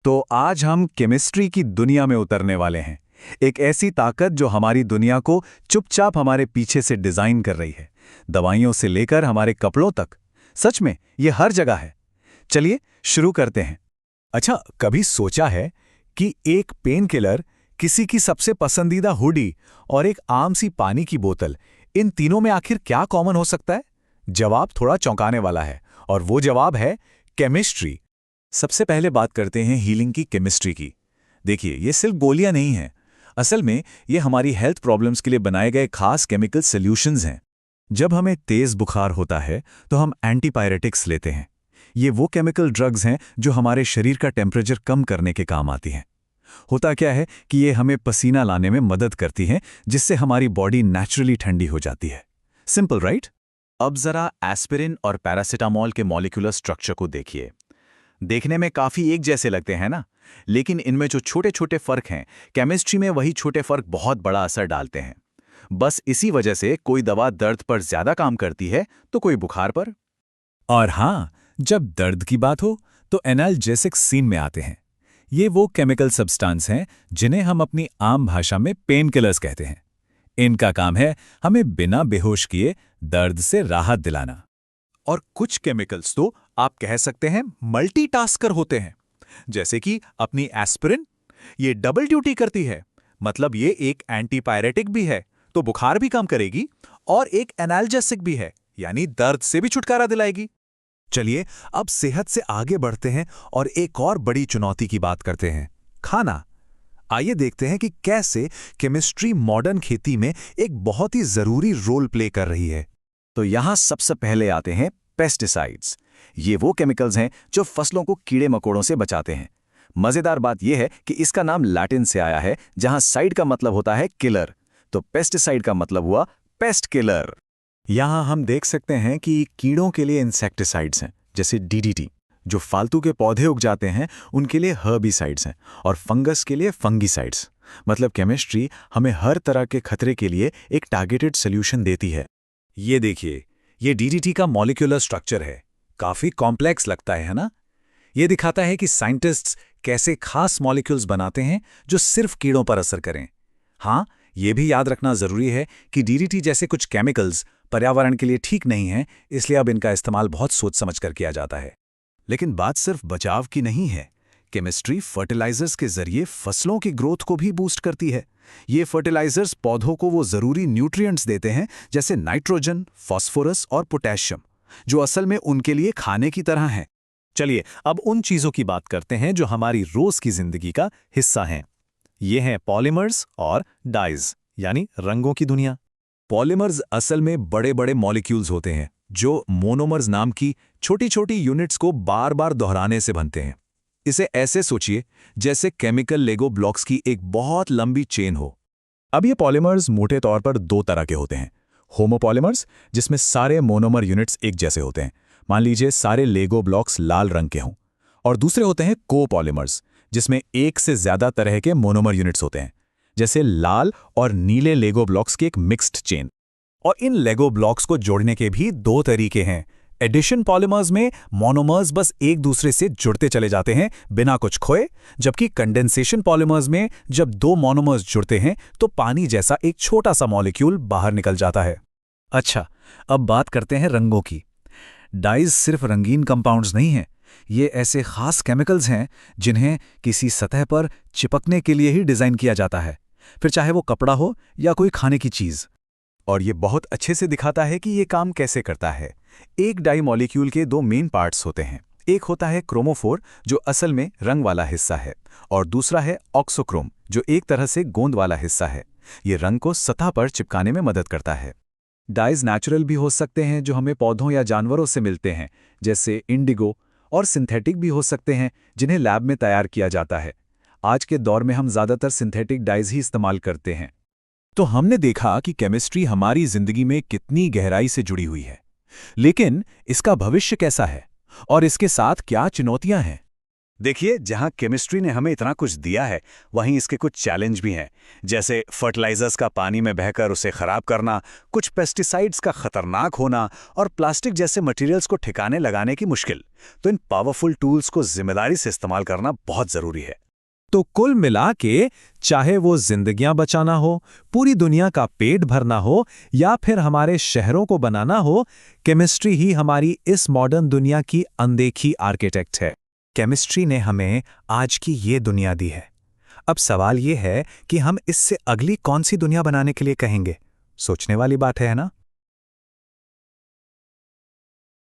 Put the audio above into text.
तो आज हम केमिस्ट्री की दुनिया में उतरने वाले हैं। एक ऐसी ताकत जो हमारी दुनिया को चुपचाप हमारे पीछे से डिजाइन कर रही है, दवाइयों से लेकर हमारे कपड़ों तक। सच में ये हर जगह है। चलिए शुरू करते हैं। अच्छा, कभी सोचा है कि एक पेन किलर, किसी की सबसे पसंदीदा हुडी और एक आम सी पानी की बोतल, इन तीनों में आखिर क्या कॉमन हो सकता है? जवाब थोड़ा चौंकाने वाला है, और वो जवाब है केमिस्ट्री। सबसे पहले बात करते हैं हीलिंग की केमिस्ट्री की। देखिए, ये सिर्फ गोलियां नहीं हैं। असल में ये हमारी हेल्थ प्रॉब्लम्स के लिए बनाए गए खास केमिकल सॉल्यूशंस हैं। जब हमें तेज बुखार होता है तो हम एंटीपायरेटिक्स लेते हैं। ये वो केमिकल ड्रग्स हैं जो हमारे शरीर का टेम्परेचर कम करने के काम आती हैं। होता क्या है कि ये हमें पसीना लाने में मदद करती हैं, जिससे हमारी बॉडी नेचुरली ठंडी हो जाती है। Simple, right? अब जरा एस्पिरिन और पैरासिटामोल के मॉलिक्यूलर स्ट्रक्चर को देखिए। देखने में काफी एक जैसे लगते हैं ना, लेकिन इनमें जो छोटे छोटे फर्क हैं, केमिस्ट्री में वही छोटे फर्क बहुत बड़ा असर डालते हैं। बस इसी वजह से कोई दवा दर्द पर ज्यादा काम करती है तो कोई बुखार पर। और हाँ, जब दर्द की बात हो तो एनाल्जेसिक्स सीन में आते हैं। ये वो केमिकल सब्सटेंस हैं जिन्हें हम अपनी आम भाषा में पेन किलर्स कहते हैं। इनका काम है हमें बिना बेहोश किए दर्द से राहत दिलाना। और कुछ केमिकल्स तो आप कह सकते हैं मल्टीटास्कर होते हैं। जैसे कि अपनी एस्पिरिन, ये डबल ड्यूटी करती है। मतलब ये एक एंटीपायरेटिक भी है तो बुखार भी कम करेगी, और एक एनाल्जेसिक भी है, यानी दर्द से भी छुटकारा दिलाएगी। चलिए अब सेहत से आगे बढ़ते हैं और एक और बड़ी चुनौती की बात करते हैं, खाना। आइए देखते हैं कि कैसे केमिस्ट्री मॉडर्न खेती में एक बहुत ही जरूरी रोल प्ले कर रही है। तो यहां सबसे पहले आते हैं पेस्टिसाइड्स। ये वो केमिकल्स हैं जो फसलों को कीड़े मकोड़ों से बचाते हैं। मजेदार बात यह है कि इसका नाम लैटिन से आया है, जहां साइड का मतलब होता है किलर, तो पेस्टिसाइड का मतलब हुआ पेस्ट किलर। यहां हम देख सकते हैं कि कीड़ों के लिए इंसेक्टिसाइड्स हैं, जैसे डीडीटी। जो फालतू के पौधे उग जाते हैं उनके लिए हर्बिसाइड्स हैं, और फंगस के लिए फंगीसाइड्स। मतलब केमिस्ट्री हमें हर तरह के खतरे के लिए एक टारगेटेड सोल्यूशन देती है। ये देखिए, ये डीडीटी का मॉलिक्यूलर स्ट्रक्चर है। काफी कॉम्प्लेक्स लगता है ना? ये दिखाता है कि साइंटिस्ट्स कैसे खास मॉलिक्यूल्स बनाते हैं जो सिर्फ कीड़ों पर असर करें। हाँ, ये भी याद रखना जरूरी है कि डीडीटी जैसे कुछ केमिकल्स पर्यावरण के लिए ठीक नहीं हैं, इसलिए अब इनका इस्तेमाल बहुत सोच समझ कर किया जाता है। लेकिन बात सिर्फ बचाव की नहीं है। केमिस्ट्री फर्टिलाइजर्स के जरिए फसलों की ग्रोथ को भी बूस्ट करती है। ये फर्टिलाइजर्स पौधों को वो जरूरी न्यूट्रिएंट्स देते हैं, जैसे नाइट्रोजन, फास्फोरस और पोटेशियम, जो असल में उनके लिए खाने की तरह हैं। चलिए अब उन चीजों की बात करते हैं जो हमारी रोज की जिंदगी का हिस्सा हैं। ये हैं पॉलीमर्स और डाइज, यानी रंगों की दुनिया। पॉलीमर्स असल में बड़े बड़े मॉलिक्यूल्स होते हैं जो मोनोमर्स नाम की छोटी छोटी यूनिट्स को बार बार दोहराने से बनते हैं। इसे ऐसे सोचिए जैसे केमिकल लेगो ब्लॉक्स की एक बहुत लंबी चेन हो। अब ये पॉलीमर्स मोटे तौर पर दो तरह के होते हैं। होमोपॉलीमर्स, जिसमें सारे मोनोमर यूनिट्स एक जैसे होते हैं, मान लीजिए सारे लेगो ब्लॉक्स लाल रंग के हों। और दूसरे होते हैं कोपॉलीमर्स, जिसमें एक से ज्यादा तरह के मोनोमर यूनिट्स होते हैं, जैसे लाल और नीले लेगो ब्लॉक्स की एक मिक्स्ड चेन। और इन लेगो ब्लॉक्स को जोड़ने के भी दो तरीके हैं। एडिशन पॉलीमर्स में मोनोमर्स बस एक दूसरे से जुड़ते चले जाते हैं बिना कुछ खोए, जबकि कंडेंसेशन पॉलीमर्स में जब दो मोनोमर्स जुड़ते हैं तो पानी जैसा एक छोटा सा मॉलिक्यूल बाहर निकल जाता है। अच्छा, अब बात करते हैं रंगों की। डाइज सिर्फ रंगीन कंपाउंड्स नहीं हैं, ये ऐसे खास केमिकल्स हैं जिन्हें किसी सतह पर चिपकने के लिए ही डिजाइन किया जाता है, फिर चाहे वो कपड़ा हो या कोई खाने की चीज। और ये बहुत अच्छे से दिखाता है कि ये काम कैसे करता है। एक डाई मॉलिक्यूल के दो मेन पार्ट्स होते हैं। एक होता है क्रोमोफोर, जो असल में रंग वाला हिस्सा है, और दूसरा है ऑक्सोक्रोम, जो एक तरह से गोंद वाला हिस्सा है। ये रंग को सतह पर चिपकाने में मदद करता है। डाइज नेचुरल भी हो सकते हैं, जो हमें पौधों या जानवरों से मिलते हैं, जैसे इंडिगो, और सिंथेटिक भी हो सकते हैं जिन्हें लैब में तैयार किया जाता है। आज के दौर में हम ज्यादातर सिंथेटिक डाइज ही इस्तेमाल करते हैं। तो हमने देखा कि केमिस्ट्री हमारी जिंदगी में कितनी गहराई से जुड़ी हुई है, लेकिन इसका भविष्य कैसा है और इसके साथ क्या चुनौतियां हैं? देखिए, जहां केमिस्ट्री ने हमें इतना कुछ दिया है, वहीं इसके कुछ चैलेंज भी हैं, जैसे फर्टिलाइजर्स का पानी में बहकर उसे खराब करना, कुछ पेस्टिसाइड्स का खतरनाक होना और प्लास्टिक जैसे मटेरियल्स को ठिकाने लगाने की मुश्किल। तो इन पावरफुल टूल्स को जिम्मेदारी से इस्तेमाल करना बहुत जरूरी है। तो कुल मिला के, चाहे वो जिंदगियां बचाना हो, पूरी दुनिया का पेट भरना हो या फिर हमारे शहरों को बनाना हो, केमिस्ट्री ही हमारी इस मॉडर्न दुनिया की अनदेखी आर्किटेक्ट है। केमिस्ट्री ने हमें आज की ये दुनिया दी है। अब सवाल ये है कि हम इससे अगली कौन सी दुनिया बनाने के लिए कहेंगे। सोचने वाली बात है ना?